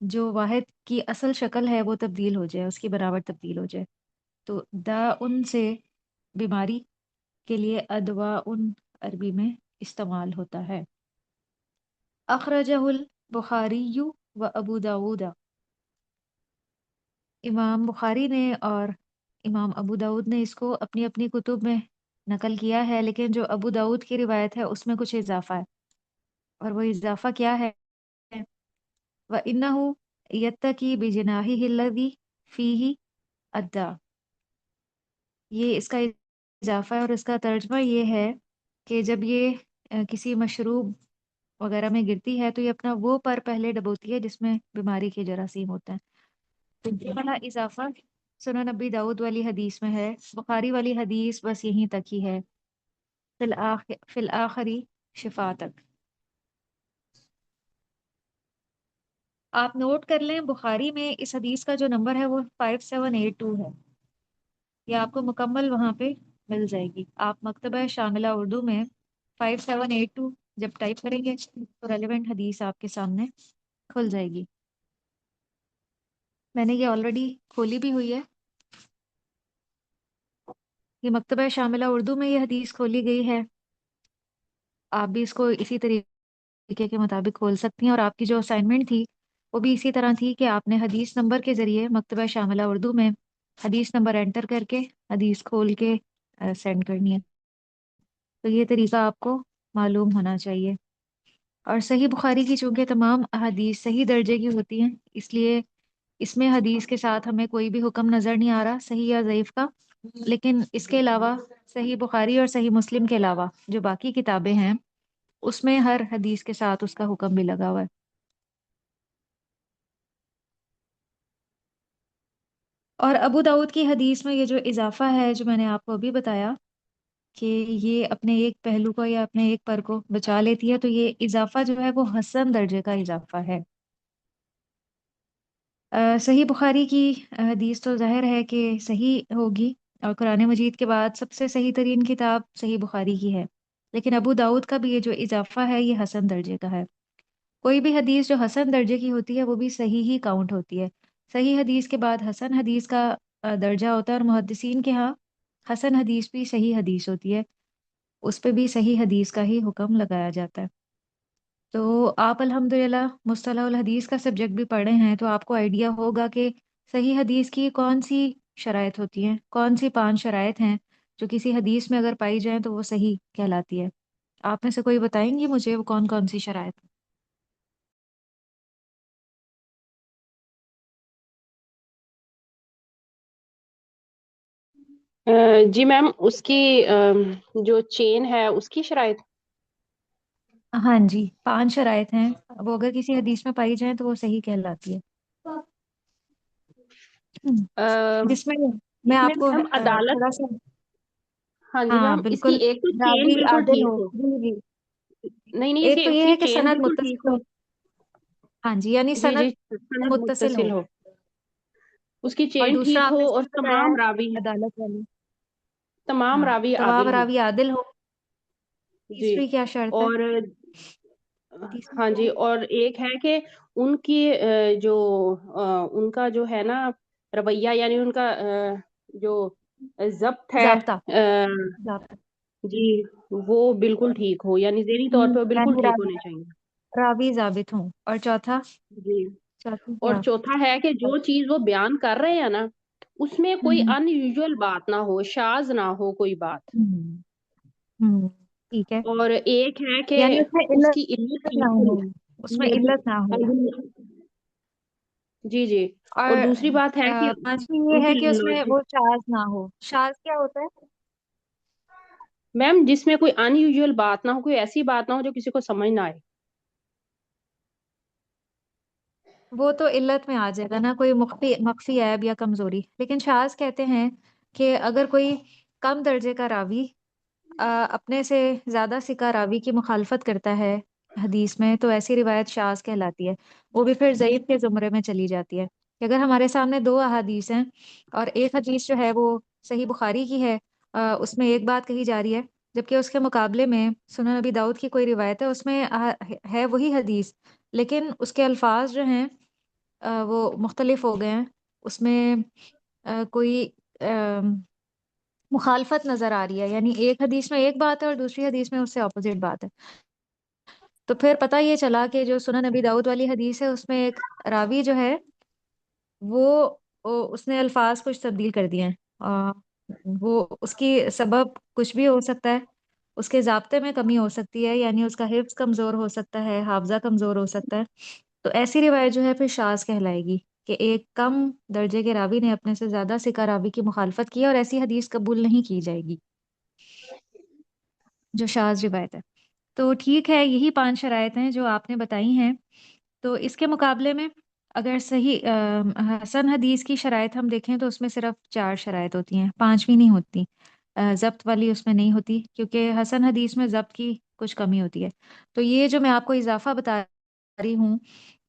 جو واحد کی اصل شکل ہے وہ تبدیل ہو جائے، اس کی بناوٹ تبدیل ہو جائے. تو دا ان سے بیماری کے لیے ادوا ان عربی میں استعمال ہوتا ہے. اخرجہ البخاری و ابو داود. امام بخاری نے اور امام ابو داود نے اس کو اپنی اپنی کتب میں نقل کیا ہے، لیکن جو ابو داود کی روایت ہے اس میں کچھ اضافہ ہے. اور وہ اضافہ کیا ہے؟ وَإِنَّهُ يَتَّقِي بِجِنَاحِهِ الَّذِي فِيهِ الدَّاءُ. یہ اس کا اضافہ ہے، اور اس کا ترجمہ یہ ہے کہ جب یہ کسی مشروب وغیرہ میں گرتی ہے تو یہ اپنا وہ پر پہلے ڈبوتی ہے جس میں بیماری کے جراثیم ہوتے ہیں. تو یہ والا اضافہ سنن نبی داؤد والی حدیث میں ہے. بخاری والی حدیث بس یہیں تک ہی ہے، فی الآخری شفا تک. آپ نوٹ کر لیں، بخاری میں اس حدیث کا جو نمبر ہے وہ 5782 ہے. یہ آپ کو مکمل وہاں پہ مل جائے گی. آپ مکتبہ شاملہ اردو میں 5782 جب ٹائپ کریں گے تو ریلیونٹ حدیث آپ کے سامنے کھل جائے گی. میں نے یہ آلریڈی کھولی بھی ہوئی ہے. یہ مکتبہ شاملہ اردو میں یہ حدیث کھولی گئی ہے. آپ بھی اس کو اسی طریقے کے مطابق کھول سکتی ہیں، اور آپ کی جو اسائنمنٹ تھی وہ بھی اسی طرح تھی کہ آپ نے حدیث نمبر کے ذریعے مکتبہ شاملہ اردو میں حدیث نمبر انٹر کر کے حدیث کھول کے سینڈ کرنی ہے. تو یہ طریقہ آپ کو معلوم ہونا چاہیے. اور صحیح بخاری کی چونکہ تمام احادیث صحیح درجے کی ہوتی ہیں، اس لیے اس میں حدیث کے ساتھ ہمیں کوئی بھی حکم نظر نہیں آ رہا صحیح یا ضعیف کا. لیکن اس کے علاوہ صحیح بخاری اور صحیح مسلم کے علاوہ جو باقی کتابیں ہیں اس میں ہر حدیث کے ساتھ اس کا حکم بھی لگا ہوا ہے. اور ابو داود کی حدیث میں یہ جو اضافہ ہے جو میں نے آپ کو ابھی بتایا کہ یہ اپنے ایک پہلو کو یا اپنے ایک پر کو بچا لیتی ہے، تو یہ اضافہ جو ہے وہ حسن درجے کا اضافہ ہے. صحیح بخاری کی حدیث تو ظاہر ہے کہ صحیح ہوگی، اور قرآن مجید کے بعد سب سے صحیح ترین کتاب صحیح بخاری کی ہے. لیکن ابو داود کا بھی یہ جو اضافہ ہے یہ حسن درجے کا ہے. کوئی بھی حدیث جو حسن درجے کی ہوتی ہے وہ بھی صحیح ہی کاؤنٹ ہوتی ہے. صحیح حدیث کے بعد حسن حدیث کا درجہ ہوتا ہے، اور محدثین کے ہاں حسن حدیث بھی صحیح حدیث ہوتی ہے، اس پہ بھی صحیح حدیث کا ہی حکم لگایا جاتا ہے. تو آپ الحمدللہ مصطلح الحدیث کا سبجیکٹ بھی پڑھے ہیں، تو آپ کو آئیڈیا ہوگا کہ صحیح حدیث کی کون سی شرائط ہوتی ہیں، کون سی 5 شرائط ہیں جو کسی حدیث میں اگر پائی جائیں تو وہ صحیح کہلاتی ہے. آپ میں سے کوئی بتائیں گی مجھے وہ کون کون سی شرائط؟ جی میم، اس کی جو چین ہے اس کی شرائط. ہاں جی، 5 شرائط ہیں، وہ اگر کسی حدیث میں پائی جائیں تو وہ صحیح کہلاتی ہے. جس میں میں اس میں آپ کو میم عدالت. تھوڑا سا، ہاں جی ہاں میم، اس کی بالکل، ایک تو چین راوی بالکل عادل ٹھیک ہو. ہو. جی جی. نہیں نہیں، ایک تو اس یہ کی ہے کہ چین سند بالکل ٹھیک متصل ہو. ہو. ہاں جی، یعنی جی سند جی، سند متصل ہو. متصل ہو. اس کی اور چین دوسرا ٹھیک آپ ہو نے اور صحیح بتایا تمام ہے راوی. عدالت والی. تمام ہاں، راوی تمام عادل ہوں. راوی عادل ہو. جی. تیسری کیا شرط ہے؟ اور تیسری ہاں کیا جی، ہے؟ اور ایک ہے کہ ان کی جو ان کا جو ہے نا رویہ، یعنی ان کا جو ضبط ہے. ضابطہ. ضابطہ. جی، وہ بالکل ٹھیک ہو، یعنی ذہنی طور پہ وہ بالکل یعنی ٹھیک ہونے چاہیے. راوی ضابط ہوں. اور چوتھا؟ جی. چوتھی اور کیا؟ چوتھا ہے کہ جو چیز وہ بیان کر رہے ہیں نا اس میں کوئی ہوں ان یوزول بات نہ ہو، شاذ نہ ہو کوئی بات. ہوں ہوں، ٹھیک ہے. اور ایک ہے کہ یعنی اس میں اس کی علت علت نہ بالکل ہو، اس میں علت نہ ہو. جی جی. اور اور دوسری بات ہے کہ پانچویں ان یہ ہے کی کہ اس میں لاجک. وہ شاذ نہ ہو. شاذ کیا ہوتا ہے؟ میم، جس میں کوئی ان یوزول بات نہ ہو، کوئی ایسی بات نہ ہو جو کسی کو سمجھ نہ آئے. وہ تو علت میں آ جائے گا نا، کوئی مخفی عیب یا کمزوری. لیکن شاذ کہتے ہیں کہ اگر کوئی کم درجے کا راوی اپنے سے زیادہ ثقہ راوی کی مخالفت کرتا ہے حدیث میں، تو ایسی روایت شاذ کہلاتی ہے. وہ بھی پھر ضعیف کے زمرے میں چلی جاتی ہے. کہ اگر ہمارے سامنے 2 احادیث ہیں اور ایک حدیث جو ہے وہ صحیح بخاری کی ہے، اس میں ایک بات کہی جا رہی ہے، جبکہ اس کے مقابلے میں سنن نبی داؤد کی کوئی روایت ہے، اس میں ہے وہی حدیث، لیکن اس کے الفاظ جو ہیں وہ مختلف ہو گئے ہیں، اس میں کوئی مخالفت نظر آ رہی ہے، یعنی ایک حدیث میں ایک بات ہے اور دوسری حدیث میں اس سے اپوزٹ بات ہے، تو پھر پتہ یہ چلا کہ جو سنن نبی داؤد والی حدیث ہے اس میں ایک راوی جو ہے اس نے الفاظ کچھ تبدیل کر دیے ہیں، وہ اس کی سبب کچھ بھی ہو سکتا ہے، اس کے ضابطے میں کمی ہو سکتی ہے، یعنی اس کا حفظ کمزور ہو سکتا ہے، حافظہ کمزور ہو سکتا ہے، تو ایسی روایت جو ہے پھر شاذ کہلائے گی کہ ایک کم درجے کے راوی نے اپنے سے زیادہ ثقہ راوی کی مخالفت کی اور ایسی حدیث قبول نہیں کی جائے گی جو شاذ روایت ہے۔ تو ٹھیک ہے، یہی 5 شرائط ہیں جو آپ نے بتائی ہیں، تو اس کے مقابلے میں اگر صحیح حسن حدیث کی شرائط ہم دیکھیں تو اس میں صرف 4 شرائط ہوتی ہیں، 5ویں نہیں ہوتی، ضبط والی اس میں نہیں ہوتی، کیونکہ حسن حدیث میں ضبط کی کچھ کمی ہوتی ہے۔ تو یہ جو میں آپ کو اضافہ بتا رہی ہوں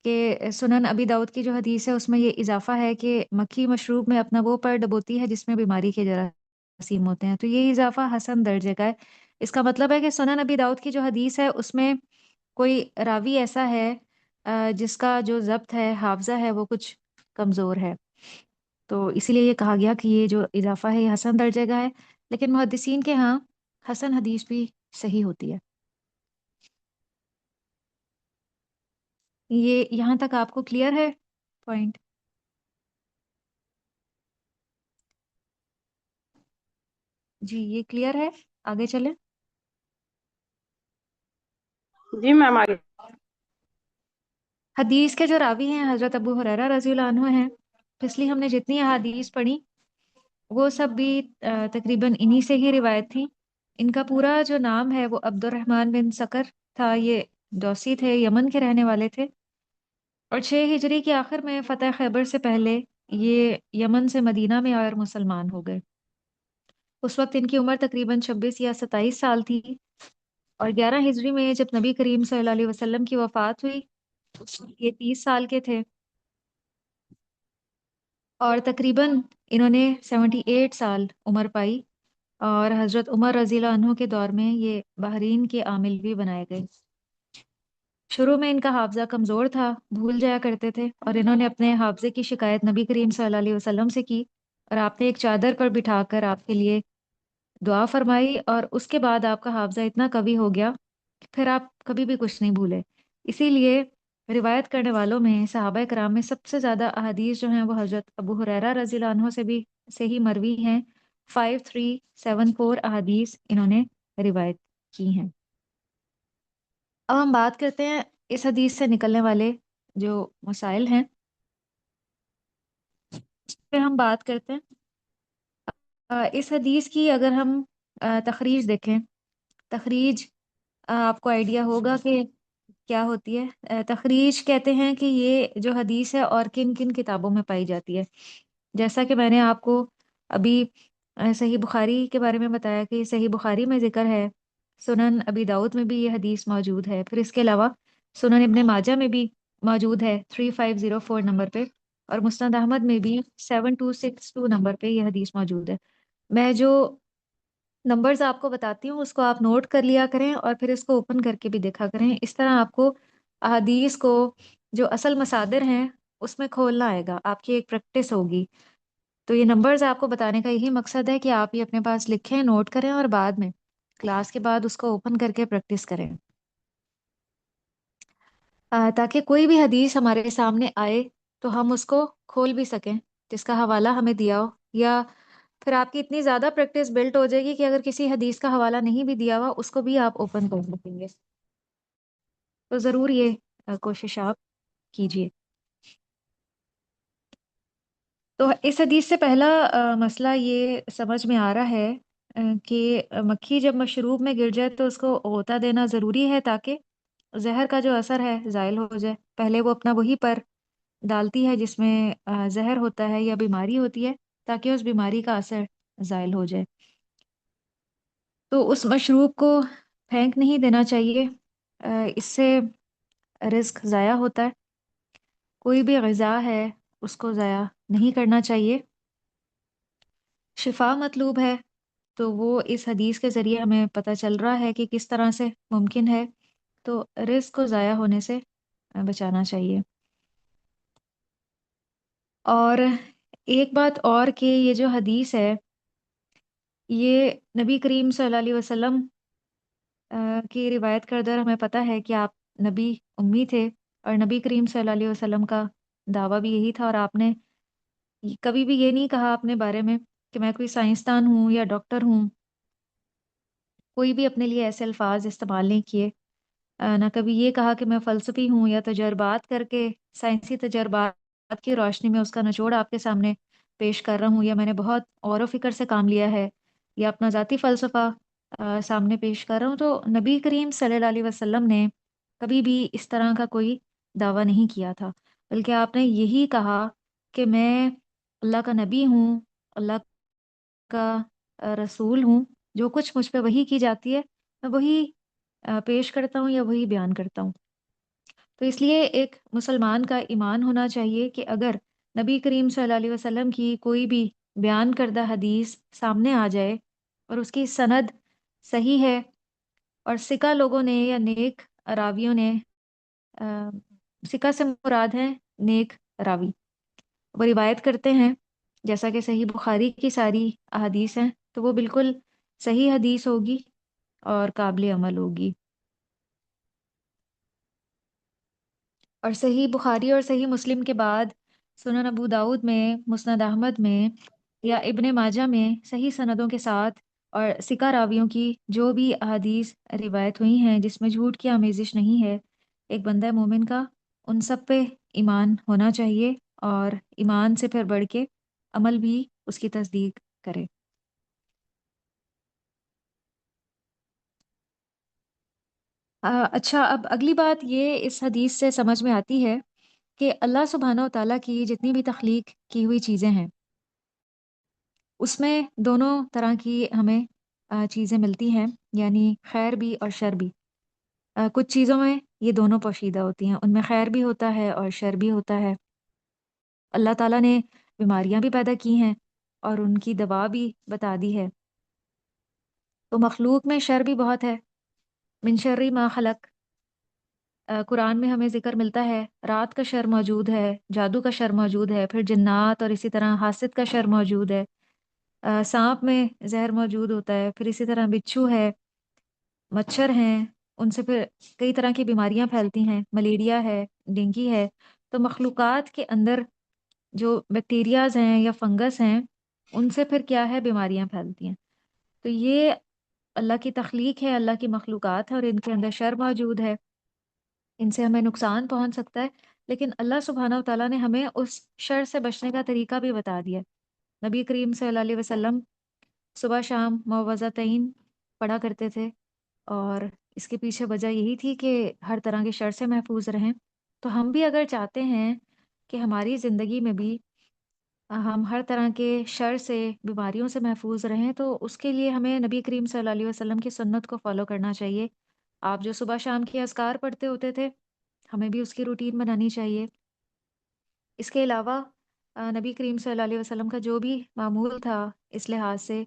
کہ سنن ابی داؤد کی جو حدیث ہے اس میں یہ اضافہ ہے کہ مکھی مشروب میں اپنا وہ پر ڈبوتی ہے جس میں بیماری کے جراثیم ہوتے ہیں، تو یہ اضافہ حسن درجے کا ہے۔ اس کا مطلب ہے کہ سنن ابی داؤد کی جو حدیث ہے اس میں کوئی راوی ایسا ہے جس کا جو ضبط ہے، حافظہ ہے، وہ کچھ کمزور ہے، تو اسی لیے یہ کہا گیا کہ یہ جو اضافہ ہے یہ حسن درجے کا ہے، لیکن محدثین کے ہاں حسن حدیث بھی صحیح ہوتی ہے۔ یہ یہاں تک آپ کو کلیئر ہے پوائنٹ؟ جی یہ کلیئر ہے، آگے چلیں۔ جی میم آگے۔ حدیث کے جو راوی ہیں حضرت ابو ہریرہ رضی اللہ عنہ ہیں، پچھلی ہم نے جتنی احادیث پڑھی وہ سب بھی تقریباً انہی سے ہی روایت تھی۔ ان کا پورا جو نام ہے وہ عبد الرحمن بن سکر تھا، یہ دوسی تھے، یمن کے رہنے والے تھے، اور 6 ہجری کے آخر میں فتح خیبر سے پہلے یہ یمن سے مدینہ میں آئے اور مسلمان ہو گئے۔ اس وقت ان کی عمر تقریباً 26 یا 27 سال تھی، اور 11 ہجری میں جب نبی کریم صلی اللہ علیہ وسلم کی وفات ہوئی اس وقت یہ 30 سال کے تھے، اور تقریباً انہوں نے 78 سال عمر پائی، اور حضرت عمر رضی اللہ عنہ کے دور میں یہ بحرین کے عامل بھی بنائے گئے۔ شروع میں ان کا حافظہ کمزور تھا، بھول جایا کرتے تھے، اور انہوں نے اپنے حافظے کی شکایت نبی کریم صلی اللہ علیہ وسلم سے کی، اور آپ نے ایک چادر پر بٹھا کر آپ کے لیے دعا فرمائی، اور اس کے بعد آپ کا حافظہ اتنا قوی ہو گیا کہ پھر آپ کبھی بھی کچھ نہیں بھولے۔ اسی لیے روایت کرنے والوں میں صحابہ کرام میں سب سے زیادہ احادیث جو ہیں وہ حضرت ابو ہریرہ رضی اللہ عنہ سے ہی مروی ہیں، 5374 احادیث انہوں نے روایت کی ہیں۔ اب ہم بات کرتے ہیں اس حدیث سے نکلنے والے جو مسائل ہیں، اس پہ ہم بات کرتے ہیں۔ اس حدیث کی اگر ہم تخریج دیکھیں، تخریج آپ کو آئیڈیا ہوگا کہ کیا ہوتی ہے۔ تخریج کہتے ہیں کہ یہ جو حدیث ہے اور کن کن کتابوں میں پائی جاتی ہے، جیسا کہ میں نے آپ کو ابھی صحیح بخاری کے بارے میں بتایا کہ صحیح بخاری میں ذکر ہے، سنن ابی داؤد میں بھی یہ حدیث موجود ہے، پھر اس کے علاوہ سنن ابن ماجہ میں بھی موجود ہے 3504 نمبر پہ، اور مسند احمد میں بھی 7262 نمبر پہ یہ حدیث موجود ہے۔ میں جو نمبرز آپ کو بتاتی ہوں اس کو آپ نوٹ کر لیا کریں اور پھر اس کو اوپن کر کے بھی دیکھا کریں، اس طرح آپ کو احادیث کو جو اصل مصادر ہیں اس میں کھولنا آئے گا، آپ کی ایک پریکٹس ہوگی۔ تو یہ نمبرز آپ کو بتانے کا یہی مقصد ہے کہ آپ یہ اپنے پاس لکھیں، نوٹ کریں، اور بعد میں کلاس کے بعد اس کو اوپن کر کے پریکٹس کریں، تاکہ کوئی بھی حدیث ہمارے سامنے آئے تو ہم اس کو کھول بھی سکیں، جس کا حوالہ ہمیں دیا ہو، یا پھر آپ کی اتنی زیادہ پریکٹس بلٹ ہو جائے گی کہ اگر کسی حدیث کا حوالہ نہیں بھی دیا ہوا اس کو بھی آپ اوپن کر سکیں گے، تو ضرور یہ کوشش آپ کیجیے۔ تو اس حدیث سے پہلا مسئلہ یہ سمجھ میں آ رہا ہے کہ مکھی جب مشروب میں گر جائے تو اس کو غوطہ دینا ضروری ہے تاکہ زہر کا جو اثر ہے زائل ہو جائے۔ پہلے وہ اپنا وہی پر ڈالتی ہے جس میں زہر ہوتا ہے یا بیماری ہوتی ہے، تاکہ اس بیماری کا اثر زائل ہو جائے۔ تو اس مشروب کو پھینک نہیں دینا چاہیے، اس سے رزق ضائع ہوتا ہے، کوئی بھی غذا ہے اس کو ضائع نہیں کرنا چاہیے۔ شفا مطلوب ہے، تو وہ اس حدیث کے ذریعے ہمیں پتہ چل رہا ہے کہ کس طرح سے ممکن ہے، تو رزق کو ضائع ہونے سے بچانا چاہیے۔ اور ایک بات اور کہ یہ جو حدیث ہے یہ نبی کریم صلی اللہ علیہ وسلم کی روایت کردہ ہمیں پتہ ہے کہ آپ نبی امی تھے، اور نبی کریم صلی اللہ علیہ وسلم کا دعویٰ بھی یہی تھا، اور آپ نے کبھی بھی یہ نہیں کہا اپنے بارے میں کہ میں کوئی سائنسدان ہوں یا ڈاکٹر ہوں، کوئی بھی اپنے لیے ایسے الفاظ استعمال نہیں کیے۔ نہ کبھی یہ کہا کہ میں فلسفی ہوں یا تجربات کر کے سائنسی تجربات کی روشنی میں اس کا نچوڑ آپ کے سامنے پیش کر رہا ہوں، یا میں نے بہت غور و فکر سے کام لیا ہے یا اپنا ذاتی فلسفہ سامنے پیش کر رہا ہوں۔ تو نبی کریم صلی اللہ علیہ وسلم نے کبھی بھی اس طرح کا کوئی دعویٰ نہیں کیا تھا، بلکہ آپ نے یہی کہا کہ میں اللہ کا نبی ہوں، اللہ کا رسول ہوں، جو کچھ مجھ پہ وحی کی جاتی ہے میں وہی پیش کرتا ہوں یا وہی بیان کرتا ہوں۔ تو اس لیے ایک مسلمان کا ایمان ہونا چاہیے کہ اگر نبی کریم صلی اللہ علیہ وسلم کی کوئی بھی بیان کردہ حدیث سامنے آ جائے اور اس کی سند صحیح ہے، اور سکہ لوگوں نے یا نیک راویوں نے آ، سکہ سے مراد ہے نیک راوی، وہ روایت کرتے ہیں جیسا کہ صحیح بخاری کی ساری احادیث ہیں، تو وہ بالکل صحیح حدیث ہوگی اور قابل عمل ہوگی۔ اور صحیح بخاری اور صحیح مسلم کے بعد سنن ابو داود میں، مسند احمد میں یا ابن ماجہ میں صحیح سندوں کے ساتھ اور ثقہ راویوں کی جو بھی احادیث روایت ہوئی ہیں جس میں جھوٹ کی آمیزش نہیں ہے، ایک بندہ مومن کا ان سب پہ ایمان ہونا چاہیے، اور ایمان سے پھر بڑھ کے عمل بھی اس کی تصدیق کرے۔ اچھا، اب اگلی بات یہ اس حدیث سے سمجھ میں آتی ہے کہ اللہ سبحانہ و تعالیٰ کی جتنی بھی تخلیق کی ہوئی چیزیں ہیں اس میں دونوں طرح کی ہمیں چیزیں ملتی ہیں، یعنی خیر بھی اور شر بھی۔ کچھ چیزوں میں یہ دونوں پوشیدہ ہوتی ہیں، ان میں خیر بھی ہوتا ہے اور شر بھی ہوتا ہے۔ اللہ تعالیٰ نے بیماریاں بھی پیدا کی ہیں اور ان کی دوا بھی بتا دی ہے۔ تو مخلوق میں شر بھی بہت ہے، من شر ما خلق۔ قرآن میں ہمیں ذکر ملتا ہے رات کا شر موجود ہے، جادو کا شر موجود ہے، پھر جنات اور اسی طرح حاسد کا شر موجود ہے، سانپ میں زہر موجود ہوتا ہے، پھر اسی طرح بچھو ہے، مچھر ہیں، ان سے پھر کئی طرح کی بیماریاں پھیلتی ہیں، ملیریا ہے، ڈینگی ہے۔ تو مخلوقات کے اندر جو بیکٹیریاز ہیں یا فنگس ہیں ان سے پھر کیا ہے، بیماریاں پھیلتی ہیں۔ تو یہ اللہ کی تخلیق ہے، اللہ کی مخلوقات ہے، اور ان کے اندر شر موجود ہے، ان سے ہمیں نقصان پہنچ سکتا ہے، لیکن اللہ سبحانہ و تعالیٰ نے ہمیں اس شر سے بچنے کا طریقہ بھی بتا دیا۔ نبی کریم صلی اللہ علیہ وسلم صبح شام معوذتین پڑھا کرتے تھے، اور اس کے پیچھے وجہ یہی تھی کہ ہر طرح کے شر سے محفوظ رہیں۔ تو ہم بھی اگر چاہتے ہیں کہ ہماری زندگی میں بھی ہم ہر طرح کے شر سے، بیماریوں سے محفوظ رہیں، تو اس کے لیے ہمیں نبی کریم صلی اللہ علیہ وسلم کی سنت کو فالو کرنا چاہیے۔ آپ جو صبح شام کے اذکار پڑھتے ہوتے تھے ہمیں بھی اس کی روٹین بنانی چاہیے۔ اس کے علاوہ نبی کریم صلی اللہ علیہ وسلم کا جو بھی معمول تھا اس لحاظ سے،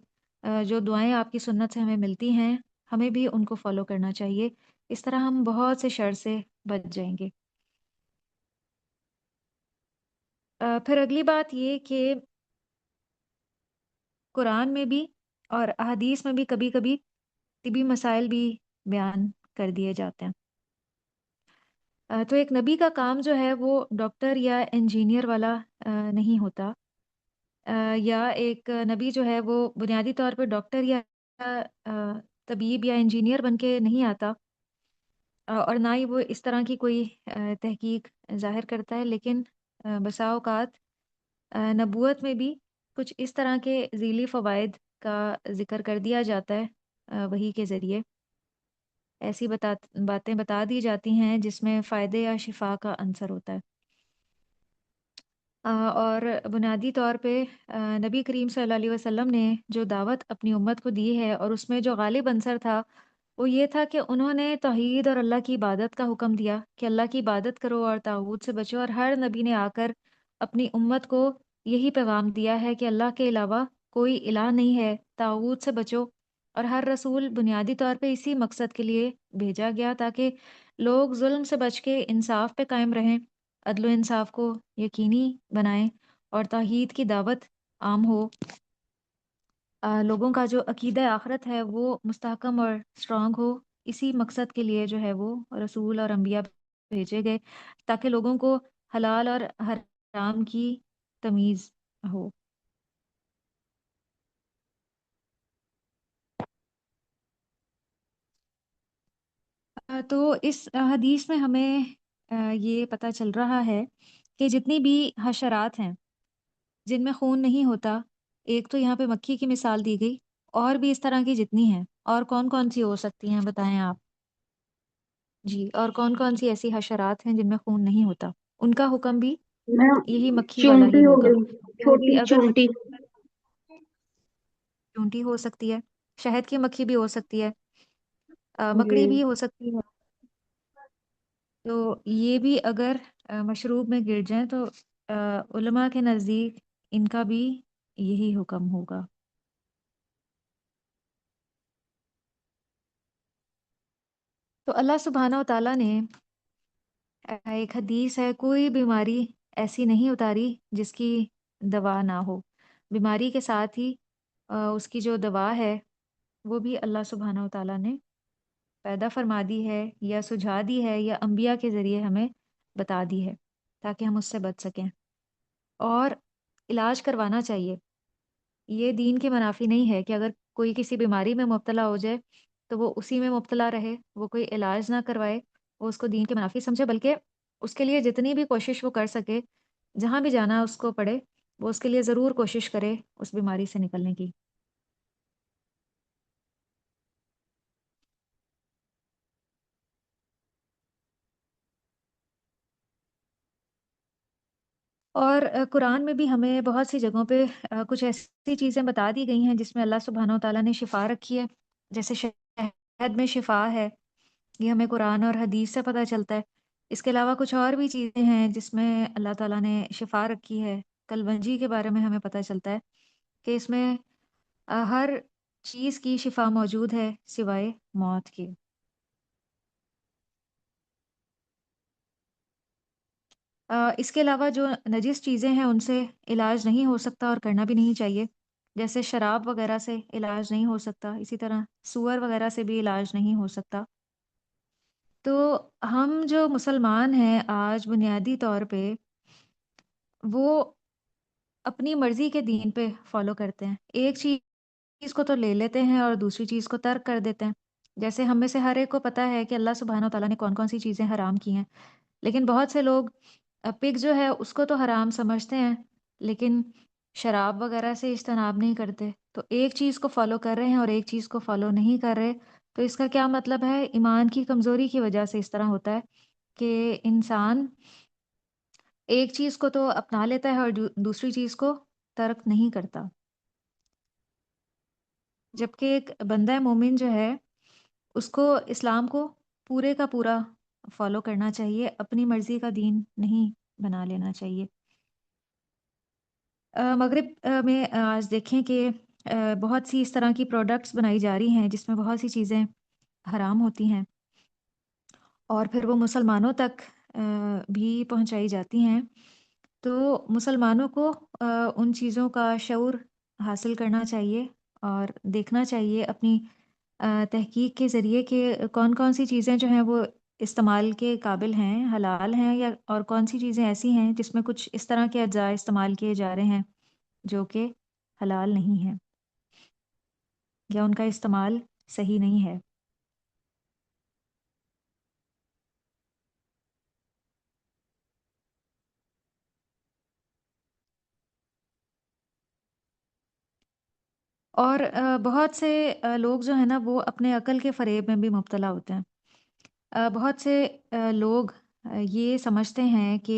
جو دعائیں آپ کی سنت سے ہمیں ملتی ہیں ہمیں بھی ان کو فالو کرنا چاہیے، اس طرح ہم بہت سے شر سے بچ جائیں گے۔ پھر اگلی بات یہ کہ قرآن میں بھی اور احادیث میں بھی کبھی کبھی طبی مسائل بھی بیان کر دیے جاتے ہیں۔ تو ایک نبی کا کام جو ہے وہ ڈاکٹر یا انجینئر والا نہیں ہوتا، یا ایک نبی جو ہے وہ بنیادی طور پہ ڈاکٹر یا آ، طبیب یا انجینئر بن کے نہیں آتا، اور نہ ہی وہ اس طرح کی کوئی تحقیق ظاہر کرتا ہے، لیکن بسا اوقات نبوت میں بھی کچھ اس طرح کے ذیلی فوائد کا ذکر کر دیا جاتا ہے، وحی کے ذریعے ایسی باتیں بتا دی جاتی ہیں جس میں فائدے یا شفا کا عنصر ہوتا ہے۔ اور بنیادی طور پہ نبی کریم صلی اللہ علیہ وسلم نے جو دعوت اپنی امت کو دی ہے اور اس میں جو غالب عنصر تھا وہ یہ تھا کہ انہوں نے توحید اور اللہ کی عبادت کا حکم دیا کہ اللہ کی عبادت کرو اور طاغوت سے بچو، اور ہر نبی نے آ کر اپنی امت کو یہی پیغام دیا ہے کہ اللہ کے علاوہ کوئی الہ نہیں ہے، طاغوت سے بچو۔ اور ہر رسول بنیادی طور پہ اسی مقصد کے لیے بھیجا گیا تاکہ لوگ ظلم سے بچ کے انصاف پہ قائم رہیں، عدل و انصاف کو یقینی بنائیں، اور توحید کی دعوت عام ہو، لوگوں کا جو عقیدہ آخرت ہے وہ مستحکم اور اسٹرانگ ہو۔ اسی مقصد کے لیے جو ہے وہ رسول اور انبیاء بھیجے گئے، تاکہ لوگوں کو حلال اور حرام کی تمیز ہو۔ تو اس حدیث میں ہمیں یہ پتہ چل رہا ہے کہ جتنی بھی حشرات ہیں جن میں خون نہیں ہوتا، ایک تو یہاں پہ مکھی کی مثال دی گئی، اور بھی اس طرح کی جتنی ہیں، اور کون کون سی ہو سکتی ہیں بتائیں آپ؟ جی، اور کون کون سی ایسی حشرات ہیں جن میں خون نہیں ہوتا؟ ان کا حکم بھی میم یہی مکھی والا چونٹی ہی ہو ہوگا، گئی، وہ چھوٹی بھی اگر چونٹی۔ چونٹی ہو سکتی ہے، شہد کی مکھی بھی ہو سکتی ہے، جی مکڑی بھی ہو سکتی ہے۔ تو یہ بھی اگر مشروب میں گر جائیں تو علماء کے نزدیک ان کا بھی یہی حکم ہوگا۔ تو اللہ سبحانہ و تعالیٰ نے ایک حدیث ہے، کوئی بیماری ایسی نہیں اتاری جس کی دوا نہ ہو۔ بیماری کے ساتھ ہی اس کی جو دوا ہے وہ بھی اللہ سبحانہ و تعالیٰ نے پیدا فرما دی ہے، یا سجھا دی ہے، یا انبیاء کے ذریعے ہمیں بتا دی ہے، تاکہ ہم اس سے بچ سکیں۔ اور علاج کروانا چاہیے، یہ دین کے منافی نہیں ہے کہ اگر کوئی کسی بیماری میں مبتلا ہو جائے تو وہ اسی میں مبتلا رہے، وہ کوئی علاج نہ کروائے، وہ اس کو دین کے منافی سمجھے، بلکہ اس کے لیے جتنی بھی کوشش وہ کر سکے، جہاں بھی جانا اس کو پڑے، وہ اس کے لیے ضرور کوشش کرے اس بیماری سے نکلنے کی۔ اور قرآن میں بھی ہمیں بہت سی جگہوں پہ کچھ ایسی چیزیں بتا دی گئی ہیں جس میں اللہ سبحانہ و تعالیٰ نے شفا رکھی ہے، جیسے شہد میں شفا ہے، یہ ہمیں قرآن اور حدیث سے پتہ چلتا ہے۔ اس کے علاوہ کچھ اور بھی چیزیں ہیں جس میں اللہ تعالیٰ نے شفا رکھی ہے۔ کلونجی کے بارے میں ہمیں پتہ چلتا ہے کہ اس میں ہر چیز کی شفا موجود ہے سوائے موت کی۔ اس کے علاوہ جو نجس چیزیں ہیں ان سے علاج نہیں ہو سکتا اور کرنا بھی نہیں چاہیے، جیسے شراب وغیرہ سے علاج نہیں ہو سکتا، اسی طرح سور وغیرہ سے بھی علاج نہیں ہو سکتا۔ تو ہم جو مسلمان ہیں آج بنیادی طور پہ وہ اپنی مرضی کے دین پہ فالو کرتے ہیں، ایک چیز کو تو لے لیتے ہیں اور دوسری چیز کو ترک کر دیتے ہیں۔ جیسے ہم میں سے ہر ایک کو پتہ ہے کہ اللہ سبحانہ و تعالیٰ نے کون کون سی چیزیں حرام کی ہیں، لیکن بہت سے لوگ پگ جو ہے اس کو تو حرام سمجھتے ہیں، لیکن شراب وغیرہ سے اجتناب نہیں کرتے، تو ایک چیز کو فالو کر رہے ہیں اور ایک چیز کو فالو نہیں کر رہے۔ تو اس کا کیا مطلب ہے؟ ایمان کی کمزوری کی وجہ سے اس طرح ہوتا ہے کہ انسان ایک چیز کو تو اپنا لیتا ہے اور دوسری چیز کو ترک نہیں کرتا، جبکہ ایک بندہ مومن جو ہے اس کو اسلام کو پورے کا پورا فالو کرنا چاہیے، اپنی مرضی کا دین نہیں بنا لینا چاہیے۔ مغرب میں آج دیکھیں کہ بہت سی اس طرح کی پروڈکٹس بنائی جا رہی ہیں جس میں بہت سی چیزیں حرام ہوتی ہیں، اور پھر وہ مسلمانوں تک بھی پہنچائی جاتی ہیں۔ تو مسلمانوں کو ان چیزوں کا شعور حاصل کرنا چاہیے اور دیکھنا چاہیے اپنی تحقیق کے ذریعے کہ کون کون سی چیزیں جو ہیں وہ استعمال کے قابل ہیں، حلال ہیں، یا اور کون سی چیزیں ایسی ہیں جس میں کچھ اس طرح کے اجزاء استعمال کیے جا رہے ہیں جو کہ حلال نہیں ہیں یا ان کا استعمال صحیح نہیں ہے۔ اور بہت سے لوگ جو ہیں نا وہ اپنے عقل کے فریب میں بھی مبتلا ہوتے ہیں۔ بہت سے لوگ یہ سمجھتے ہیں کہ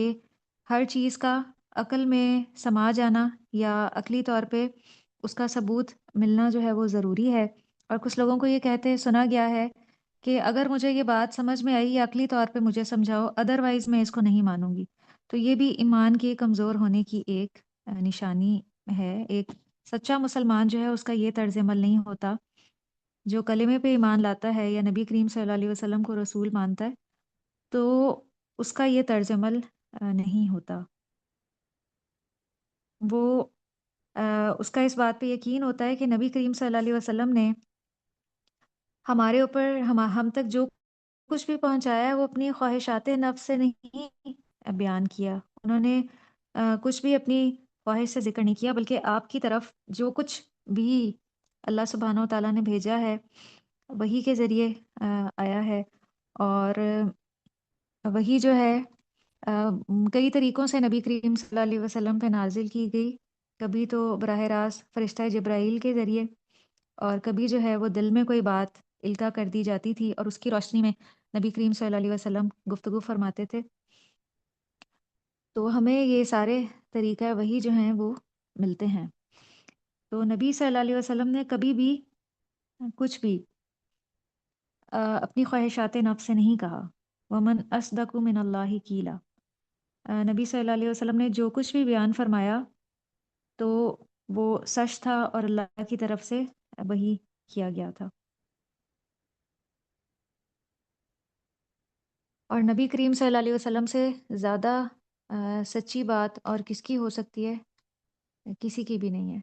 ہر چیز کا عقل میں سما جانا یا عقلی طور پہ اس کا ثبوت ملنا جو ہے وہ ضروری ہے، اور کچھ لوگوں کو یہ کہتے سنا گیا ہے کہ اگر مجھے یہ بات سمجھ میں آئی یا عقلی طور پہ مجھے سمجھاؤ، ادروائز میں اس کو نہیں مانوں گی۔ تو یہ بھی ایمان کے کمزور ہونے کی ایک نشانی ہے۔ ایک سچا مسلمان جو ہے اس کا یہ طرز عمل نہیں ہوتا، جو کلمے پہ ایمان لاتا ہے یا نبی کریم صلی اللہ علیہ وسلم کو رسول مانتا ہے، تو اس کا یہ طرز عمل نہیں ہوتا۔ وہ اس کا اس بات پہ یقین ہوتا ہے کہ نبی کریم صلی اللہ علیہ وسلم نے ہمارے اوپر ہم تک جو کچھ بھی پہنچایا ہے وہ اپنی خواہشات نفس سے نہیں بیان کیا. انہوں نے کچھ بھی اپنی خواہش سے ذکر نہیں کیا، بلکہ آپ کی طرف جو کچھ بھی اللہ سبحانہ و تعالیٰ نے بھیجا ہے وہی کے ذریعے آیا ہے. اور وہی جو ہے کئی طریقوں سے نبی کریم صلی اللہ علیہ وسلم پہ نازل کی گئی. کبھی تو براہ راست فرشتہ جبرائیل کے ذریعے، اور کبھی جو ہے وہ دل میں کوئی بات القاء کر دی جاتی تھی اور اس کی روشنی میں نبی کریم صلی اللہ علیہ وسلم گفتگو فرماتے تھے. تو ہمیں یہ سارے طریقہ وہی جو ہیں وہ ملتے ہیں. تو نبی صلی اللہ علیہ وسلم نے کبھی بھی کچھ بھی اپنی خواہشات نفس سے نہیں کہا. ومن اصدق من اللہ قیلا. نبی صلی اللہ علیہ وسلم نے جو کچھ بھی بیان فرمایا تو وہ سچ تھا اور اللہ کی طرف سے وہی کیا گیا تھا. اور نبی کریم صلی اللہ علیہ وسلم سے زیادہ سچی بات اور کس کی ہو سکتی ہے؟ کسی کی بھی نہیں ہے.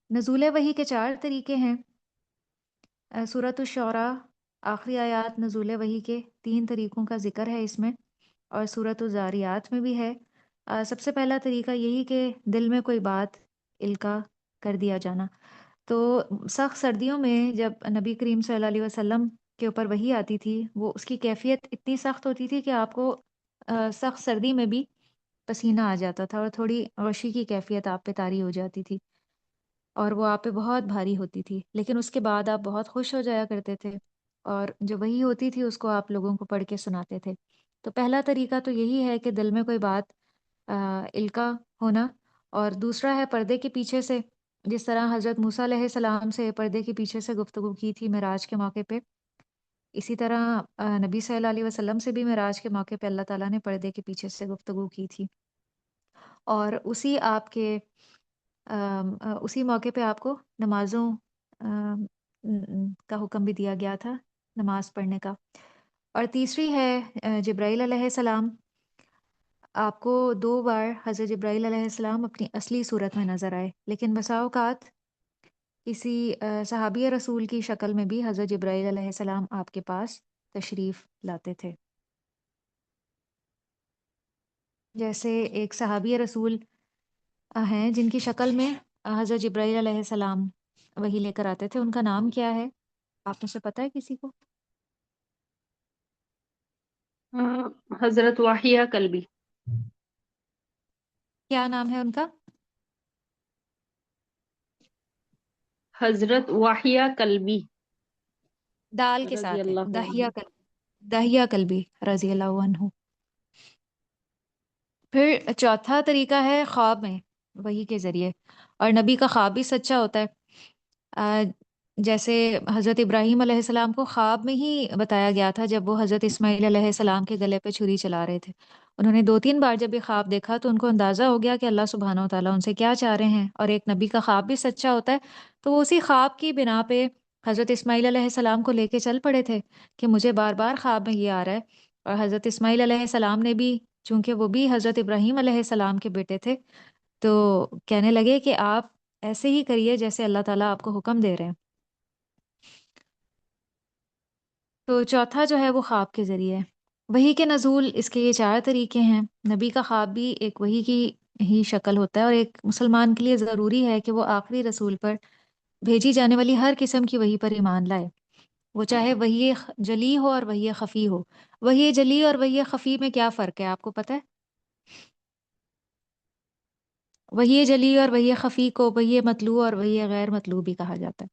نزول وحی کے 4 طریقے ہیں. سورۃ الشعراء آخری آیات نزول وحی کے 3 طریقوں کا ذکر ہے اس میں، اور سورۃ الزاریات میں بھی ہے. سب سے پہلا طریقہ یہی کہ دل میں کوئی بات القاء کر دیا جانا. تو سخت سردیوں میں جب نبی کریم صلی اللہ علیہ وسلم کے اوپر وحی آتی تھی، وہ اس کی کیفیت اتنی سخت ہوتی تھی کہ آپ کو سخت سردی میں بھی پسینہ آ جاتا تھا اور تھوڑی غشی کی کیفیت آپ پہ طاری ہو جاتی تھی اور وہ آپ پہ بہت بھاری ہوتی تھی. لیکن اس کے بعد آپ بہت خوش ہو جایا کرتے تھے اور جو وحی ہوتی تھی اس کو آپ لوگوں کو پڑھ کے سناتے تھے. تو پہلا طریقہ تو یہی ہے کہ دل میں کوئی بات القاء ہونا. اور دوسرا ہے پردے کے پیچھے سے، جس طرح حضرت موسیٰ علیہ السلام سے پردے کے پیچھے سے گفتگو کی تھی معراج کے موقع پہ، اسی طرح نبی صلی اللہ علیہ وسلم سے بھی معراج کے موقع پہ اللہ تعالیٰ نے پردے کے پیچھے سے گفتگو کی تھی. اور اسی آپ کے اسی موقع پہ آپ کو نمازوں کا حکم بھی دیا گیا تھا، نماز پڑھنے کا. اور تیسری ہے جبرائیل علیہ السلام. آپ کو 2 بار حضرت جبرائیل علیہ السلام اپنی اصلی صورت میں نظر آئے، لیکن بسا اوقات کسی صحابی رسول کی شکل میں بھی حضرت جبرائیل علیہ السلام آپ کے پاس تشریف لاتے تھے. جیسے ایک صحابی رسول ہیں جن کی شکل میں حضرت جبرائیل علیہ السلام وہی لے کر آتے تھے. ان کا نام کیا ہے؟ آپ میں سے پتہ ہے کسی کو؟ حضرت واحیہ کلبی. کیا نام ہے ان کا؟ حضرت واحیہ کلبی دال کے رضی ساتھ ہے، اللہ عنہ. داہیہ کلبی رضی اللہ عنہ. پھر چوتھا طریقہ ہے خواب میں وحی کے ذریعے، اور نبی کا خواب بھی سچا ہوتا ہے. جیسے حضرت ابراہیم علیہ السلام کو خواب میں ہی بتایا گیا تھا جب وہ حضرت اسماعیل علیہ السلام کے گلے پہ چھری چلا رہے تھے. انہوں نے 2-3 بار جب یہ خواب دیکھا تو ان کو اندازہ ہو گیا کہ اللہ سبحانہ و تعالیٰ ان سے کیا چاہ رہے ہیں، اور ایک نبی کا خواب بھی سچا ہوتا ہے. تو وہ اسی خواب کی بنا پہ حضرت اسماعیل علیہ السلام کو لے کے چل پڑے تھے کہ مجھے بار بار خواب میں یہ آ رہا ہے. اور حضرت اسماعیل علیہ السلام نے بھی، چونکہ وہ بھی حضرت ابراہیم علیہ السلام کے بیٹے تھے، تو کہنے لگے کہ آپ ایسے ہی کریے جیسے اللہ تعالیٰ آپ کو حکم دے رہے ہیں. تو چوتھا جو ہے وہ خواب کے ذریعے. وحی کے نزول اس کے یہ 4 طریقے ہیں. نبی کا خواب بھی ایک وحی کی ہی شکل ہوتا ہے، اور ایک مسلمان کے لیے ضروری ہے کہ وہ آخری رسول پر بھیجی جانے والی ہر قسم کی وحی پر ایمان لائے، وہ چاہے وحی جلی ہو اور وحی خفی ہو. وحی جلی اور وحی خفی میں کیا فرق ہے آپ کو پتہ ہے؟ وحی جلی اور وحی خفی کو وحی مطلوع اور وحی غیر مطلوع بھی کہا جاتا ہے.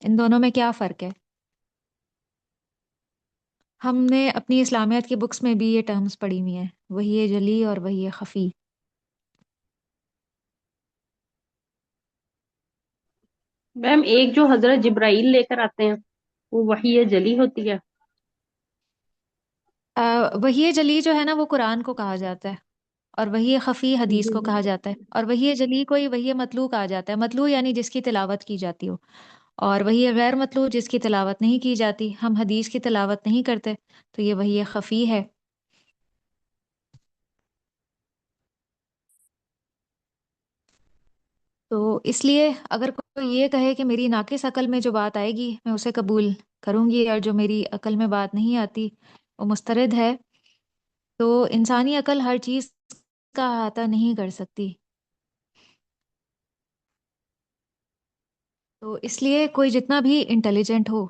ان دونوں میں کیا فرق ہے؟ ہم نے اپنی اسلامیات کی بکس میں بھی یہ ٹرمز پڑھی ہوئی ہیں، وحی جلی اور وحی خفی. میم ایک جو حضرت جبرائیل لے کر آتے ہیں وہ وحی جلی ہوتی ہے. وحی جلی جو ہے نا وہ قرآن کو کہا جاتا ہے، اور وحی خفی حدیث جی. کو کہا جاتا ہے. اور وحی جلی کو ہی وحی مطلوع کہا جاتا ہے. مطلوع یعنی جس کی تلاوت کی جاتی ہو، اور وحی غیر مطلوع جس کی تلاوت نہیں کی جاتی. ہم حدیث کی تلاوت نہیں کرتے تو یہ وحی خفی ہے. تو اس لیے اگر کوئی یہ کہے کہ میری ناقص عقل میں جو بات آئے گی میں اسے قبول کروں گی، اور جو میری عقل میں بات نہیں آتی وہ مسترد ہے، تو انسانی عقل ہر چیز کا احاطہ نہیں کر سکتی. تو اس لیے کوئی جتنا بھی انٹیلیجنٹ ہو،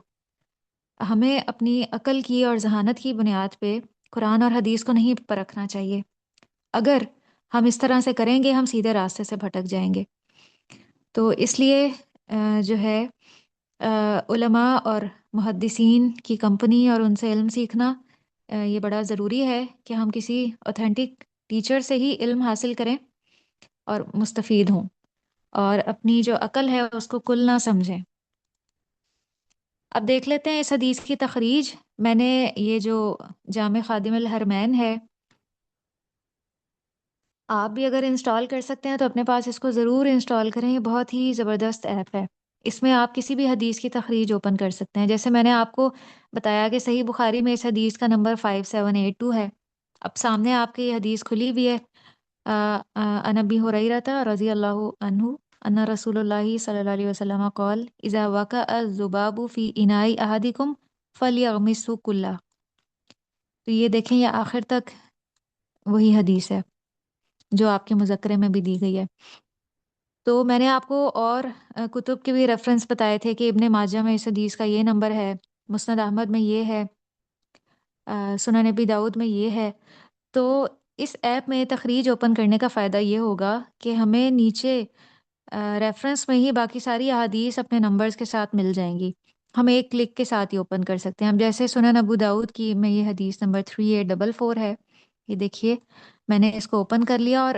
ہمیں اپنی عقل کی اور ذہانت کی بنیاد پہ قرآن اور حدیث کو نہیں پرکھنا چاہیے. اگر ہم اس طرح سے کریں گے ہم سیدھے راستے سے بھٹک جائیں گے. تو اس لیے جو ہے علماء اور محدثین کی کمپنی اور ان سے علم سیکھنا یہ بڑا ضروری ہے کہ ہم کسی اوتھینٹک ٹیچر سے ہی علم حاصل کریں اور مستفید ہوں، اور اپنی جو عقل ہے اس کو کل نہ سمجھیں. اب دیکھ لیتے ہیں اس حدیث کی تخریج. میں نے یہ جو جامع خادم الحرمین ہے، آپ بھی اگر انسٹال کر سکتے ہیں تو اپنے پاس اس کو ضرور انسٹال کریں. یہ بہت ہی زبردست ایپ ہے. اس میں آپ کسی بھی حدیث کی تخریج اوپن کر سکتے ہیں. جیسے میں نے آپ کو بتایا کہ صحیح بخاری میں اس حدیث کا نمبر 5782 ہے. اب سامنے آپ کی یہ حدیث کھلی بھی ہے. عن ابی ہریرہ رضی اللہ عنہ ان رسول اللہ صلی اللہ علیہ وسلم قال اذا وقع الذباب فی اناء احدکم فلیغمسه کلہ. تو یہ دیکھیں، یہ آخر تک وہی حدیث ہے جو آپ کے مذکرے میں بھی دی گئی ہے. تو میں نے آپ کو اور کتب کے بھی ریفرنس بتائے تھے کہ ابن ماجہ میں اس حدیث کا یہ نمبر ہے، مسند احمد میں یہ ہے، سنن ابی داؤد میں یہ ہے. تو اس ایپ میں تخریج اوپن کرنے کا فائدہ یہ ہوگا کہ ہمیں نیچے ریفرنس میں ہی باقی ساری احادیث اپنے نمبرز کے ساتھ مل جائیں گی. ہم ایک کلک کے ساتھ ہی اوپن کر سکتے ہیں. ہم جیسے سنن ابو داؤد کی میں یہ حدیث نمبر 3844 ہے، یہ دیکھیے میں نے اس کو اوپن کر لیا. اور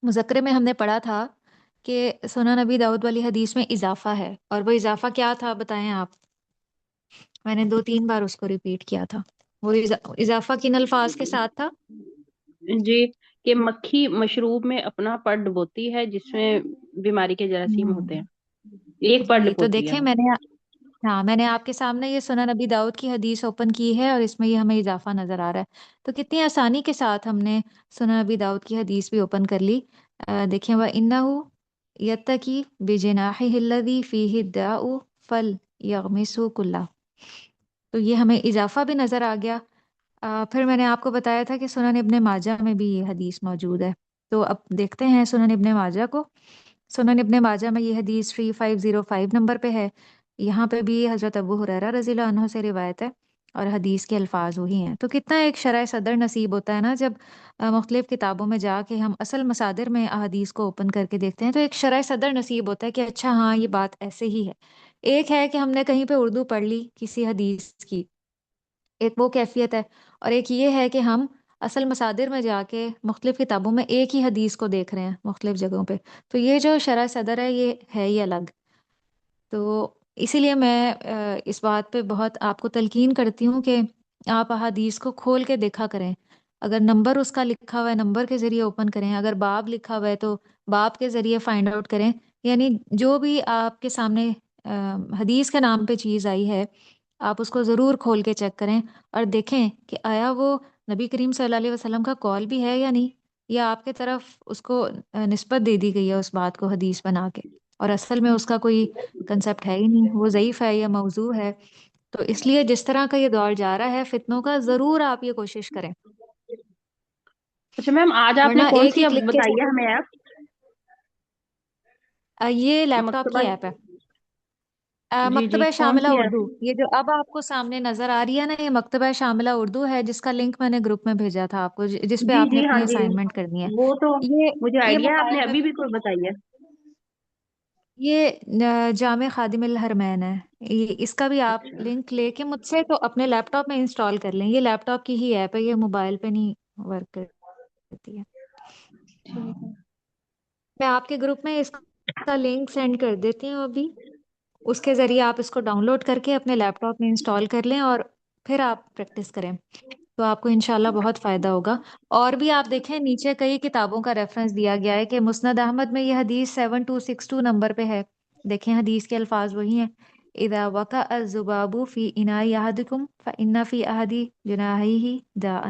مذکرے میں ہم نے پڑھا تھا کہ سنن ابی داؤد والی حدیث میں اضافہ ہے، اور وہ اضافہ کیا تھا بتائیں آپ؟ میں نے 2-3 بار اس کو ریپیٹ کیا تھا. وہ اضافہ کن الفاظ کے ساتھ تھا؟ جی، کہ مکھی مشروب میں اپنا پر ڈبوتی ہے جس میں بیماری کے جراثیم ہوتے ہوں، ہیں. ایک پر جی تو ڈبوتی ہے دیکھیں وہ. میں نے آپ کے سامنے یہ سنن ابی داؤد کی حدیث اوپن کی ہے، اور اس میں یہ ہمیں اضافہ نظر آ رہا ہے. تو کتنی آسانی کے ساتھ ہم نے سنن ابی داؤد کی حدیث بھی اوپن کر لی. دیکھیں وَإِنَّهُ يَتَّقِي بِجِنَاحِهِ الَّذِي فِيهِ الدَّاءُ فَلْيَغْمِسْهُ كُلَّهُ. تو یہ ہمیں اضافہ بھی نظر آ گیا. پھر میں نے آپ کو بتایا تھا کہ سنن ابن ماجہ میں بھی یہ حدیث موجود ہے. تو اب دیکھتے ہیں سنن ابن ماجہ کو. سنن ابن ماجہ میں یہ حدیث 3505 نمبر پہ ہے. یہاں پہ بھی حضرت ابو ہریرہ رضی اللہ عنہ سے روایت ہے، اور حدیث کے الفاظ وہی ہیں. تو کتنا ایک شرح صدر نصیب ہوتا ہے نا جب مختلف کتابوں میں جا کے ہم اصل مصادر میں احادیث کو اوپن کر کے دیکھتے ہیں، تو ایک شرح صدر نصیب ہوتا ہے کہ اچھا ہاں یہ بات ایسے ہی ہے. ایک ہے کہ ہم نے کہیں پہ اردو پڑھ لی کسی حدیث کی، ایک وہ کیفیت ہے. اور ایک یہ ہے کہ ہم اصل مصادر میں جا کے مختلف کتابوں میں ایک ہی حدیث کو دیکھ رہے ہیں مختلف جگہوں پہ. تو یہ جو شرح صدر ہے یہ ہے ہی الگ. تو اسی لیے میں اس بات پہ بہت آپ کو تلقین کرتی ہوں کہ آپ احادیث کو کھول کے دیکھا کریں. اگر نمبر اس کا لکھا ہوا ہے نمبر کے ذریعے اوپن کریں، اگر باب لکھا ہوا ہے تو باب کے ذریعے فائنڈ آؤٹ کریں. یعنی جو بھی آپ کے سامنے حدیث کے نام پہ چیز آئی ہے آپ اس کو ضرور کھول کے چیک کریں، اور دیکھیں کہ آیا وہ نبی کریم صلی اللہ علیہ وسلم کا قول بھی ہے یا نہیں، یا آپ کے طرف اس کو نسبت دے دی گئی ہے اس بات کو حدیث بنا کے، اور اصل میں اس کا کوئی کنسپٹ ہے ہی نہیں، وہ ضعیف ہے یا موضوع ہے. تو اس لیے جس طرح کا یہ دور جا رہا ہے فتنوں کا، ضرور آپ یہ کوشش کریں. اچھا میم، آج آپ ورنہ نے کون ایک ہی سی اب کلک کے بتائی ہے ساتھ ہمیں ایپ؟ یہ لیپ ٹاپ مکتبہ. کی ایپ ہے، جی جی، مکتبہ کون شاملہ سی اردو. ایپ؟ یہ جو اب آپ کو سامنے نظر آ رہی ہے نا، یہ مکتبہ شاملہ اردو ہے، جس کا لنک میں نے گروپ میں بھیجا تھا آپ کو، جس پہ جی آپ نے جی ہاں اپنی جی، اسائنمنٹ کرنی ہے. وہ تو یہ مجھے یہ آئیڈیا ہے، آپ موبائل نے پہ ابھی بھی بھی، کوئی بتائی ہے. یہ جامع خادم الحرمین ہے. اس کا بھی آپ اچھا لنک لے کے مجھ سے تو اپنے لیپ ٹاپ میں انسٹال کر لیں. یہ لیپ ٹاپ کی ہی ایپ ہے، یہ موبائل پہ نہیں ورک کرتی ہے. ٹھیک ہے. میں آپ کے گروپ میں اس کا لنک سینڈ کر دیتی ہوں ابھی. اس کے ذریعے آپ اس کو ڈاؤن لوڈ کر کے اپنے لیپ ٹاپ میں انسٹال کر لیں، اور پھر آپ پریکٹس کریں تو آپ کو انشاءاللہ بہت فائدہ ہوگا. اور بھی آپ دیکھیں نیچے کئی کتابوں کا ریفرنس دیا گیا ہے کہ مسند احمد میں یہ حدیث 7262 نمبر پہ ہے. دیکھیں حدیث کے الفاظ وہی ہیں، اذا وقع الذباب فی اناء احدکم فان فی احد جناحیہ داء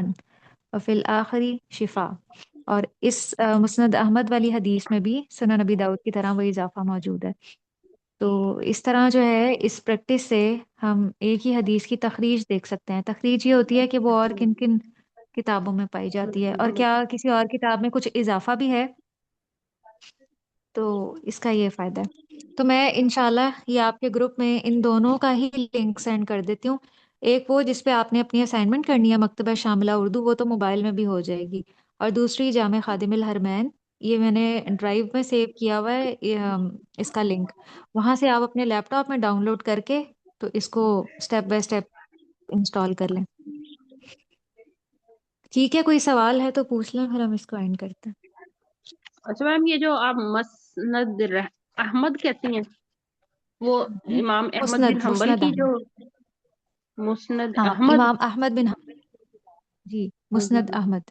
وفی الآخر شفاء. اور اس مسند احمد والی حدیث میں بھی سنن نبی داؤد کی طرح وہی اضافہ موجود ہے. تو اس طرح جو ہے اس پریکٹس سے ہم ایک ہی حدیث کی تخریج دیکھ سکتے ہیں. تخریج یہ ہوتی ہے کہ وہ اور کن کن کتابوں میں پائی جاتی ہے اور کیا کسی اور کتاب میں کچھ اضافہ بھی ہے، تو اس کا یہ فائدہ ہے. تو میں انشاءاللہ یہ آپ کے گروپ میں ان دونوں کا ہی لنک سینڈ کر دیتی ہوں. ایک وہ جس پہ آپ نے اپنی اسائنمنٹ کرنی ہے مکتبہ شاملہ اردو، وہ تو موبائل میں بھی ہو جائے گی. اور دوسری جامع خادم الحرمین، یہ میں نے ڈرائیو میں سیو کیا ہوا ہے اس کا لنک. وہاں سے آپ اپنے لیپ ٹاپ میں ڈاؤن لوڈ کر کے تو اس کو سٹیپ بائی سٹیپ انسٹال کر لیں. ٹھیک ہے، کوئی سوال ہے تو پوچھ لیں، پھر ہم اس کو اینڈ کرتے ہیں. اچھا میم، یہ جو آپ مسند احمد کہتی ہیں، وہ امام احمد بن مسند حنبل مسند کی جو احمد. مسند ہاں، احمد؟ امام احمد بن جی، مسند احمد.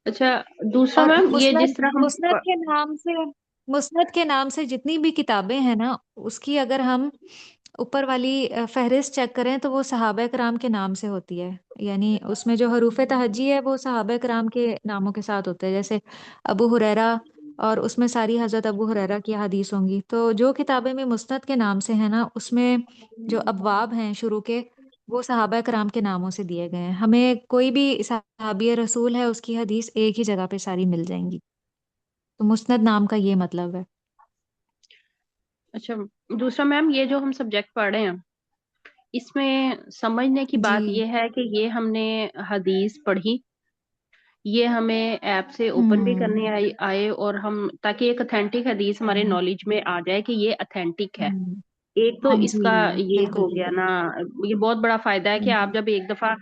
اچھا، دوسرا اور میم یہ جس مسند طرح ہم مسند کے نام سے، مسند کے نام سے جتنی بھی کتابیں ہیں نا، اس کی اگر ہم اوپر والی فہرست چیک کریں تو وہ صحابہ کرام کے نام سے ہوتی ہے. یعنی اس میں جو حروف تہجی ہے وہ صحابہ کرام کے ناموں کے ساتھ ہوتے ہیں. جیسے ابو ہریرہ، اور اس میں ساری حضرت ابو ہریرہ کی حدیث ہوں گی. تو جو کتابیں میں مسند کے نام سے ہیں نا، اس میں جو ابواب ہیں شروع کے، وہ صحابہ کرام کے ناموں سے دیے گئے ہیں. ہمیں کوئی بھی صحابی رسول ہے اس کی حدیث ایک ہی جگہ پہ ساری مل جائیں گی. تو مسند نام کا یہ مطلب ہے. اچھا، دوسرا میم یہ جو ہم سبجیکٹ پڑھ رہے ہیں، اس میں سمجھنے کی جی. بات یہ ہے کہ یہ ہم نے حدیث پڑھی، یہ ہمیں ایپ سے اوپن بھی ہوں کرنے آئے اور ہم تاکہ ایک اتھینٹک حدیث ہمارے ہوں نالج میں آ جائے کہ یہ اتھینٹک ہے. ہوں. ایک تو ہاں اس جی، کا یہ بالکل ہو گیا بالکل. نا، یہ بہت بڑا فائدہ ہے ہاں کہ جی. آپ جب ایک دفعہ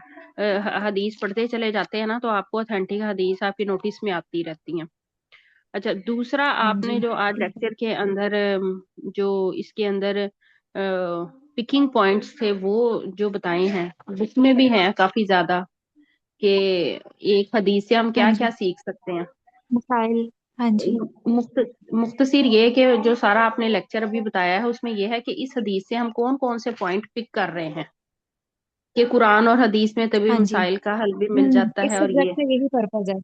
حدیث پڑھتے چلے جاتے ہیں نا، تو آپ کو اتھینٹک حدیث آپ کے نوٹس میں آتی رہتی ہیں. اچھا، دوسرا ہاں آپ جی. نے جو آج لیکچر کے اندر جو اس کے اندر پکنگ پوائنٹس تھے وہ جو بتائے ہیں، اس میں بھی ہیں کافی زیادہ کہ ایک حدیث سے ہم ہاں کیا جی، کیا سیکھ سکتے ہیں. مسائل. ہاں جی. مختصر یہ کہ جو سارا آپ نے لیکچر ابھی بتایا ہے اس میں یہ ہے کہ اس حدیث سے ہم کون کون سے پوائنٹ پک کر رہے ہیں کہ قرآن اور حدیث میں طبی ہاں جی. مسائل کا حل بھی مل جاتا اس ہے. اور سبجیکٹ یہ کا یہی پرپز ہے.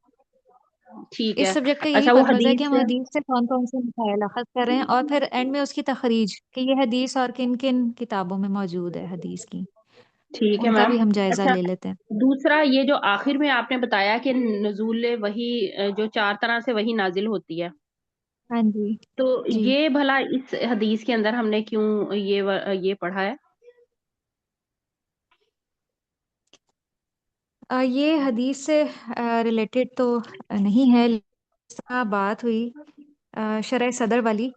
ٹھیک اس ہے. سبجیکٹ کا یہی اچھا، وہ پرپز ہے کہ حدیث ہم حدیث سے کون کون سے مسائل اخذ کر رہے ہیں، اور پھر اینڈ میں اس کی تخریج کہ یہ حدیث اور کن کن کتابوں میں موجود ہے حدیث کی، ٹھیک ہے ان کا میم. بھی ہم جائزہ اچھا، لے لیتے ہیں. دوسرا یہ جو آخر میں آپ نے بتایا کہ نزول وحی جو 4 طرح سے وحی نازل ہوتی ہے، ہاں جی. تو جی. یہ بھلا اس حدیث کے اندر ہم نے کیوں یہ پڑھا ہے؟ یہ حدیث سے ریلیٹڈ تو نہیں ہے. اس طرح بات ہوئی شرح صدر والی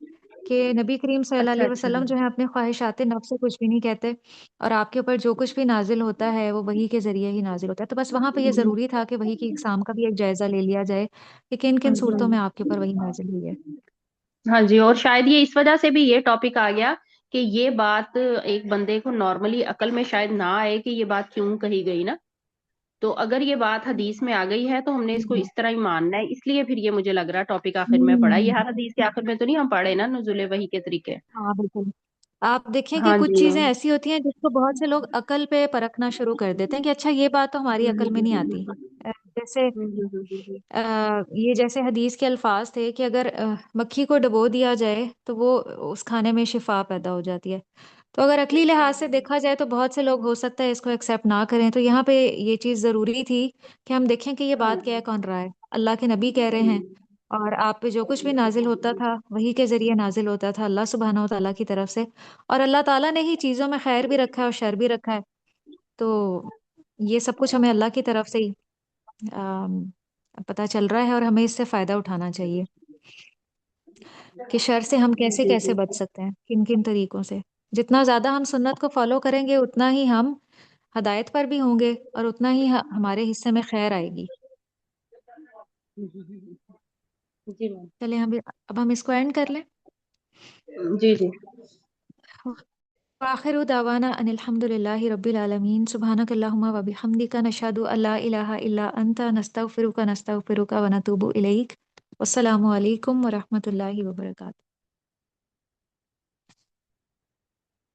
کہ نبی کریم صلی اللہ اچھا علیہ اچھا. وسلم جو ہے اپنے خواہشات نفس سے کچھ بھی نہیں کہتے، اور آپ کے اوپر جو کچھ بھی نازل ہوتا ہے وہ وحی کے ذریعے ہی نازل ہوتا ہے. تو بس وہاں پہ یہ ضروری تھا کہ وحی کی اقسام کا بھی ایک جائزہ لے لیا جائے کہ کن کن صورتوں میں آپ کے اوپر وحی نازل ہوئی ہے. ہاں جی، اور شاید یہ اس وجہ سے بھی یہ ٹاپک آ گیا کہ یہ بات ایک بندے کو نارملی عقل میں شاید نہ آئے کہ یہ بات کیوں کہی گئی نا. تو اگر یہ بات حدیث میں آ گئی ہے تو ہم نے اس کو ہوں اس طرح ہی ماننا ہے. اس لیے پھر یہ مجھے لگ رہا ٹاپک آخر میں پڑا. یہ ہوں. ہر حدیث کے آخر میں تو نہیں ہم پڑھے نا نزول وحی کے طریقے. ہاں بالکل. آپ دیکھیں کہ ہاں کچھ جی. چیزیں ایسی ہوتی ہیں جس کو بہت سے لوگ عقل پہ پرکھنا شروع کر دیتے ہیں کہ اچھا یہ بات تو ہماری عقل میں نہیں آتی. جیسے یہ جیسے حدیث کے الفاظ تھے کہ اگر مکھی کو ڈبو دیا جائے تو وہ اس کھانے میں شفا پیدا ہو جاتی ہے. تو اگر عقلی لحاظ سے دیکھا جائے تو بہت سے لوگ ہو سکتا ہے اس کو ایکسیپٹ نہ کریں. تو یہاں پہ یہ چیز ضروری تھی کہ ہم دیکھیں کہ یہ بات کیا کون رہا ہے. اللہ کے نبی کہہ رہے ہیں، اور آپ پہ جو کچھ بھی نازل ہوتا تھا وہی کے ذریعے نازل ہوتا تھا اللہ سبحانہ و تعالیٰ کی طرف سے. اور اللہ تعالیٰ نے ہی چیزوں میں خیر بھی رکھا ہے اور شر بھی رکھا ہے. تو یہ سب کچھ ہمیں اللہ کی طرف سے ہی پتہ چل رہا ہے، اور ہمیں اس سے فائدہ اٹھانا چاہیے کہ شر سے ہم کیسے جی کیسے جی. بچ سکتے ہیں، کن کن طریقوں سے. جتنا زیادہ ہم سنت کو فالو کریں گے اتنا ہی ہم ہدایت پر بھی ہوں گے، اور اتنا ہی ہمارے حصے میں خیر آئے گی. جی میم. چلیں اب ہم اس کو اینڈ کر لیں. جی جی. وآخر دعوانا ان الحمد للہ رب العالمین. سبحانک اللہم و بحمدک نشہد ان لا الہ الا انت نستغفرک ونتوب الیک. والسلام علیکم ورحمۃ اللہ وبرکاتہ.